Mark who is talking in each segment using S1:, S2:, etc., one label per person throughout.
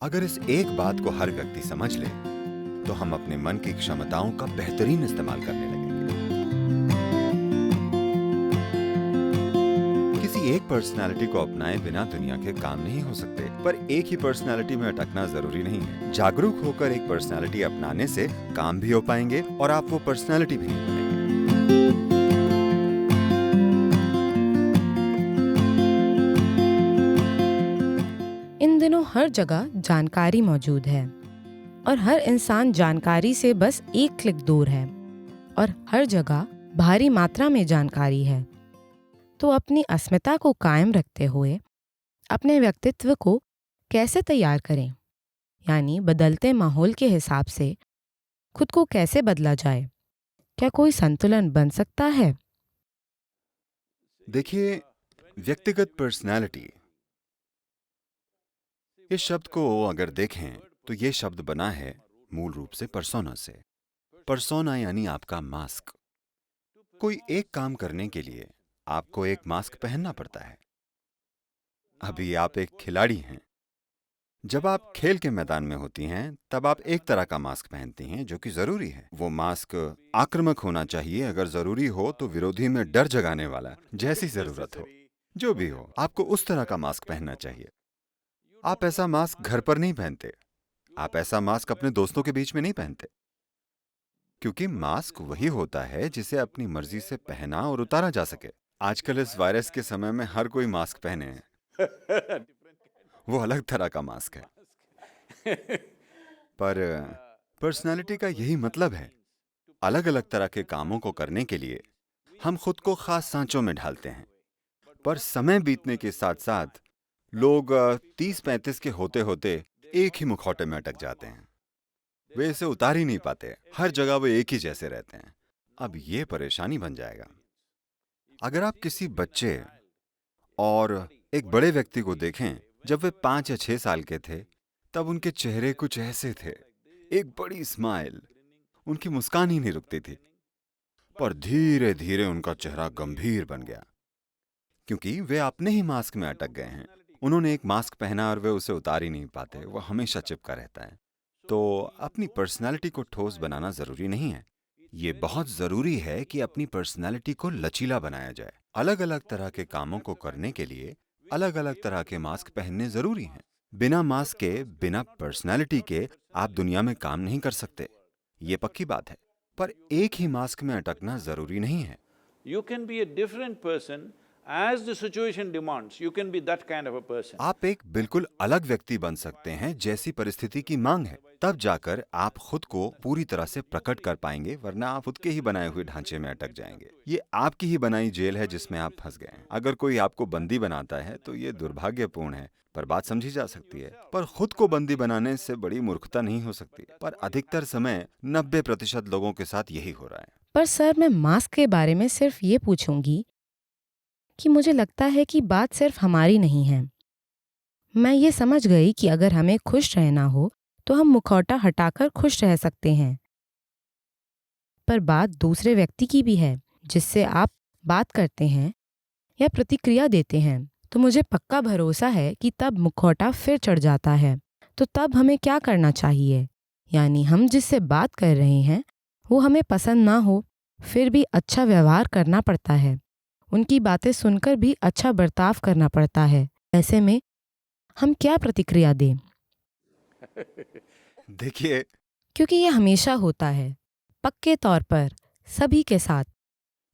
S1: अगर इस एक बात को हर व्यक्ति समझ ले, तो हम अपने मन की क्षमताओं का बेहतरीन इस्तेमाल करने लगेंगे। किसी एक पर्सनालिटी को अपनाए बिना दुनिया के काम नहीं हो सकते, पर एक ही पर्सनालिटी में अटकना जरूरी नहीं है। जागरूक होकर एक पर्सनालिटी अपनाने से काम भी हो पाएंगे और आप वो पर्सनालिटी भी नहीं बनेंगे।
S2: इन दिनों हर जगह जानकारी मौजूद है और हर इंसान जानकारी से बस एक क्लिक दूर है और हर जगह भारी मात्रा में जानकारी है। तो अपनी अस्मिता को कायम रखते हुए अपने व्यक्तित्व को कैसे तैयार करें, यानी बदलते माहौल के हिसाब से खुद को कैसे बदला जाए? क्या कोई संतुलन बन सकता है?
S1: देखिए, व्यक्तिगत पर्सनालिटी इस शब्द को अगर देखें तो ये शब्द बना है मूल रूप से पर्सोना से। पर्सोना यानी आपका मास्क। कोई एक काम करने के लिए आपको एक मास्क पहनना पड़ता है। अभी आप एक खिलाड़ी हैं। जब आप खेल के मैदान में होती हैं तब आप एक तरह का मास्क पहनती हैं जो कि जरूरी है। वो मास्क आक्रामक होना चाहिए, अगर जरूरी हो तो विरोधी में डर जगाने वाला, जैसी जरूरत हो। जो भी हो, आपको उस तरह का मास्क पहनना चाहिए। आप ऐसा मास्क घर पर नहीं पहनते, आप ऐसा मास्क अपने दोस्तों के बीच में नहीं पहनते, क्योंकि मास्क वही होता है जिसे अपनी मर्जी से पहना और उतारा जा सके। आजकल इस वायरस के समय में हर कोई मास्क पहने हैं। वो अलग तरह का मास्क है। पर पर्सनालिटी का यही मतलब है। अलग अलग तरह के कामों को करने के लिए हम खुद को खास सांचों में ढालते हैं, पर समय बीतने के साथ साथ लोग 30-35 के होते होते एक ही मुखौटे में अटक जाते हैं। वे इसे उतार ही नहीं पाते। हर जगह वे एक ही जैसे रहते हैं। अब ये परेशानी बन जाएगा। अगर आप किसी बच्चे और एक बड़े व्यक्ति को देखें, जब वे 5 या 6 साल के थे तब उनके चेहरे कुछ ऐसे थे, एक बड़ी स्माइल, उनकी मुस्कान ही नहीं रुकती थी। पर धीरे धीरे उनका चेहरा गंभीर बन गया, क्योंकि वे अपने ही मास्क में अटक गए हैं। उन्होंने एक मास्क पहना और वे उसे उतार ही नहीं पाते, वो हमेशा चिपका रहता है। तो अपनी पर्सनालिटी को ठोस बनाना जरूरी नहीं है। ये बहुत जरूरी है कि अपनी पर्सनालिटी को लचीला बनाया जाए। अलग अलग तरह के कामों को करने के लिए अलग अलग तरह के मास्क पहनने जरूरी हैं। बिना मास्क के, बिना पर्सनालिटी के आप दुनिया में काम नहीं कर सकते, ये पक्की बात है। पर एक ही मास्क में अटकना जरूरी नहीं है।
S3: You can be a different person as the situation demands. You can be that kind of a person.
S1: आप एक बिल्कुल अलग व्यक्ति बन सकते हैं जैसी परिस्थिति की मांग है। तब जाकर आप खुद को पूरी तरह से प्रकट कर पाएंगे, वरना आप खुद के ही बनाए हुए ढांचे में अटक जाएंगे। ये आपकी ही बनाई जेल है जिसमें आप फंस गए हैं। अगर कोई आपको बंदी बनाता है तो ये दुर्भाग्यपूर्ण है, पर बात समझी जा सकती है। पर खुद को बंदी बनाने से बड़ी मूर्खता नहीं हो सकती। पर अधिकतर समय 90% लोगों के साथ यही हो रहा है।
S2: पर सर, मैं मास्क के बारे में सिर्फ ये पूछूंगी कि मुझे लगता है कि बात सिर्फ हमारी नहीं है। मैं ये समझ गई कि अगर हमें खुश रहना हो तो हम मुखौटा हटाकर खुश रह सकते हैं, पर बात दूसरे व्यक्ति की भी है जिससे आप बात करते हैं या प्रतिक्रिया देते हैं। तो मुझे पक्का भरोसा है कि तब मुखौटा फिर चढ़ जाता है। तो तब हमें क्या करना चाहिए? यानी हम जिससे बात कर रहे हैं वो हमें पसंद ना हो, फिर भी अच्छा व्यवहार करना पड़ता है। उनकी बातें सुनकर भी अच्छा बर्ताव करना पड़ता है। ऐसे में हम क्या प्रतिक्रिया दें?
S1: देखिए,
S2: क्योंकि ये हमेशा होता है, पक्के तौर पर सभी के साथ।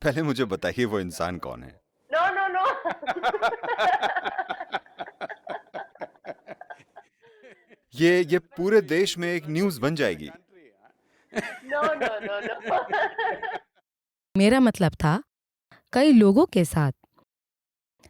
S1: पहले मुझे बताइए वो इंसान कौन है?
S4: No, no, no.
S1: ये पूरे देश में एक न्यूज़ बन जाएगी।
S4: No, no, no, no.
S2: मेरा मतलब था कई लोगों के साथ।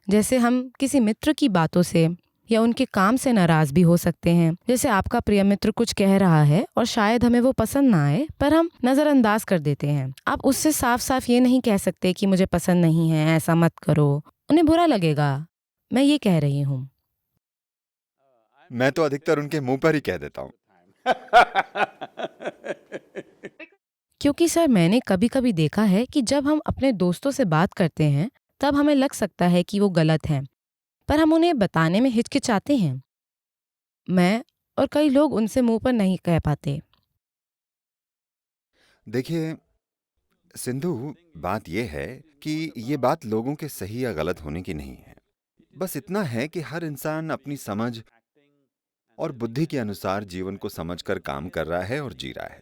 S2: जैसे हम किसी मित्र की बातों से या उनके काम से नाराज भी हो सकते हैं। जैसे आपका प्रिय मित्र कुछ कह रहा है और शायद हमें वो पसंद ना आए, पर हम नजरअंदाज कर देते हैं। आप उससे साफ साफ ये नहीं कह सकते कि मुझे पसंद नहीं है, ऐसा मत करो, उन्हें बुरा लगेगा। मैं ये कह रही हूँ।
S1: मैं तो अधिकतर उनके मुंह पर ही कह देता हूँ।
S2: क्योंकि सर, मैंने कभी कभी देखा है कि जब हम अपने दोस्तों से बात करते हैं तब हमें लग सकता है कि वो गलत हैं, पर हम उन्हें बताने में हिचकिचाते हैं। मैं और कई लोग उनसे मुंह पर नहीं कह पाते।
S1: देखिए सिंधु, बात यह है कि ये बात लोगों के सही या गलत होने की नहीं है। बस इतना है कि हर इंसान अपनी समझ और बुद्धि के अनुसार जीवन को समझकर काम कर रहा है और जी रहा है।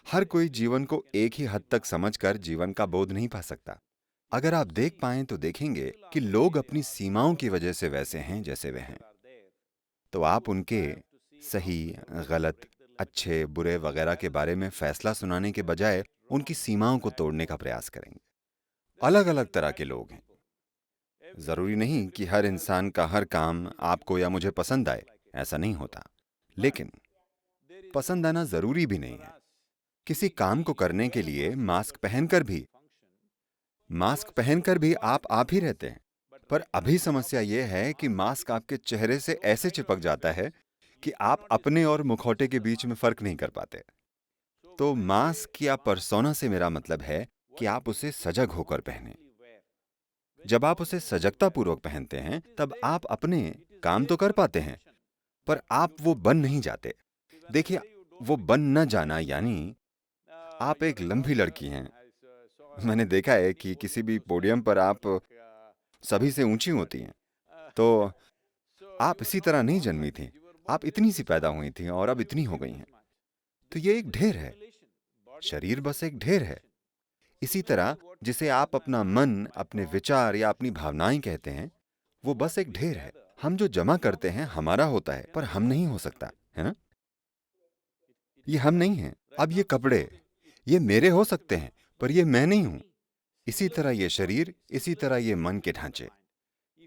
S1: हर कोई जीवन को एक ही हद तक समझकर जीवन का बोध नहीं पा सकता। अगर आप देख पाएं तो देखेंगे कि लोग अपनी सीमाओं की वजह से वैसे हैं जैसे वे हैं। तो आप उनके सही, गलत, अच्छे, बुरे वगैरह के बारे में फैसला सुनाने के बजाय उनकी सीमाओं को तोड़ने का प्रयास करेंगे। अलग अलग तरह के लोग हैं। जरूरी नहीं कि हर इंसान का हर काम आपको या मुझे पसंद आए, ऐसा नहीं होता। लेकिन पसंद आना जरूरी भी नहीं है। किसी काम को करने के लिए मास्क पहनकर भी आप ही रहते हैं। पर अभी समस्या यह है कि मास्क आपके चेहरे से ऐसे चिपक जाता है कि आप अपने और मुखौटे के बीच में फर्क नहीं कर पाते। तो मास्क या पर्सोना से मेरा मतलब है कि आप उसे सजग होकर पहने। जब आप उसे सजगतापूर्वक पहनते हैं तब आप अपने काम तो कर पाते हैं, पर आप वो बन नहीं जाते। देखिए, वो बन न जाना यानी आप एक लंबी लड़की हैं। मैंने देखा है कि किसी भी पोडियम पर आप सभी से ऊंची होती हैं। तो आप इसी तरह नहीं जन्मी थी। आप इतनी सी पैदा हुई थी और अब इतनी हो गई हैं। तो ये एक ढेर है। शरीर बस एक ढेर है। इसी तरह जिसे आप अपना मन, अपने विचार या अपनी भावनाएं कहते हैं, वो बस एक ढेर है। हम जो जमा करते हैं हमारा होता है, पर हम नहीं हो सकता, है ना? ये हम नहीं हैं। अब ये कपड़े, ये मेरे हो सकते हैं, पर ये मैं नहीं हूं। इसी तरह ये शरीर, इसी तरह ये मन के ढांचे।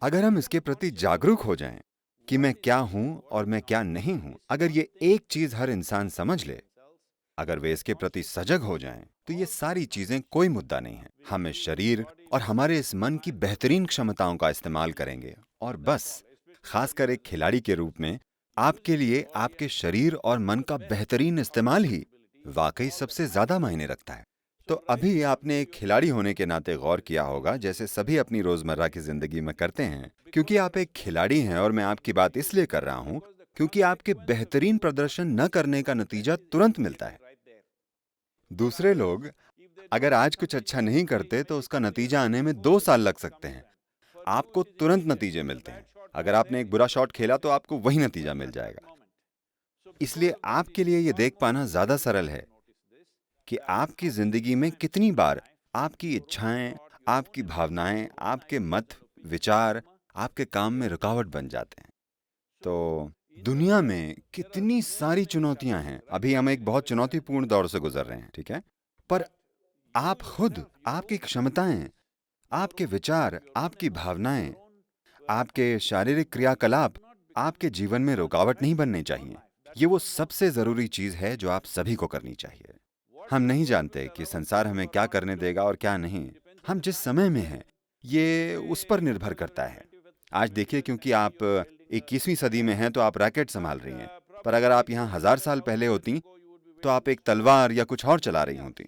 S1: अगर हम इसके प्रति जागरूक हो जाएं कि मैं क्या हूं और मैं क्या नहीं हूं, अगर ये एक चीज हर इंसान समझ ले, अगर वे इसके प्रति सजग हो जाएं, तो ये सारी चीजें कोई मुद्दा नहीं है। हम इस शरीर और हमारे इस मन की बेहतरीन क्षमताओं का इस्तेमाल करेंगे और बस, खासकर एक खिलाड़ी के रूप में, आपके लिए आपके शरीर और मन का बेहतरीन इस्तेमाल ही वाकई सबसे ज्यादा मायने रखता है। तो अभी आपने एक खिलाड़ी होने के नाते गौर किया होगा, जैसे सभी अपनी रोजमर्रा की जिंदगी में करते हैं। क्योंकि आप एक खिलाड़ी हैं और मैं आपकी बात इसलिए कर रहा हूं क्योंकि आपके बेहतरीन प्रदर्शन न करने का नतीजा तुरंत मिलता है। दूसरे लोग अगर आज कुछ अच्छा नहीं करते तो उसका नतीजा आने में 2 साल लग सकते हैं। आपको तुरंत नतीजे मिलते हैं। अगर आपने एक बुरा शॉट खेला तो आपको वही नतीजा मिल जाएगा। इसलिए आपके लिए यह देख पाना ज्यादा सरल है कि आपकी जिंदगी में कितनी बार आपकी इच्छाएं, आपकी भावनाएं, आपके मत, विचार आपके काम में रुकावट बन जाते हैं। तो दुनिया में कितनी सारी चुनौतियां हैं। अभी हम एक बहुत चुनौतीपूर्ण दौर से गुजर रहे हैं, ठीक है? पर आप खुद, आपकी क्षमताएं, आपके विचार, आपकी भावनाएं, आपके शारीरिक क्रियाकलाप आपके जीवन में रुकावट नहीं बनने चाहिए। ये वो सबसे जरूरी चीज है जो आप सभी को करनी चाहिए। हम नहीं जानते कि संसार हमें क्या करने देगा और क्या नहीं। हम जिस समय में हैं, ये उस पर निर्भर करता है। आज देखिए, क्योंकि आप 21वीं सदी में हैं तो आप रैकेट संभाल रही हैं, पर अगर आप यहाँ 1000 साल पहले होती तो आप एक तलवार या कुछ और चला रही होती।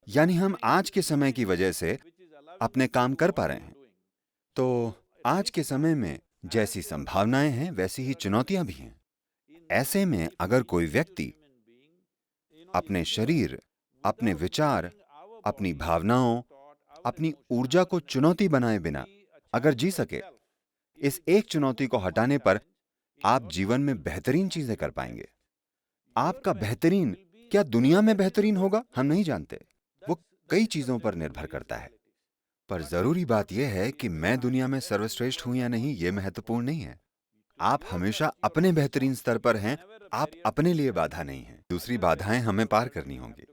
S1: यानी हम आज के समय की वजह से अपने काम कर पा रहे हैं। तो आज के समय में जैसी संभावनाएं हैं वैसी ही चुनौतियां भी हैं। ऐसे में अगर कोई व्यक्ति अपने शरीर, अपने विचार, अपनी भावनाओं, अपनी ऊर्जा को चुनौती बनाए बिना अगर जी सके, इस एक चुनौती को हटाने पर आप जीवन में बेहतरीन चीजें कर पाएंगे। आपका बेहतरीन क्या दुनिया में बेहतरीन होगा, हम नहीं जानते। वो कई चीजों पर निर्भर करता है। पर जरूरी बात यह है कि मैं दुनिया में सर्वश्रेष्ठ हूं या नहीं, यह महत्वपूर्ण नहीं है। आप हमेशा अपने बेहतरीन स्तर पर हैं। आप अपने लिए बाधा नहीं हैं। दूसरी बाधाएं हमें पार करनी होंगी।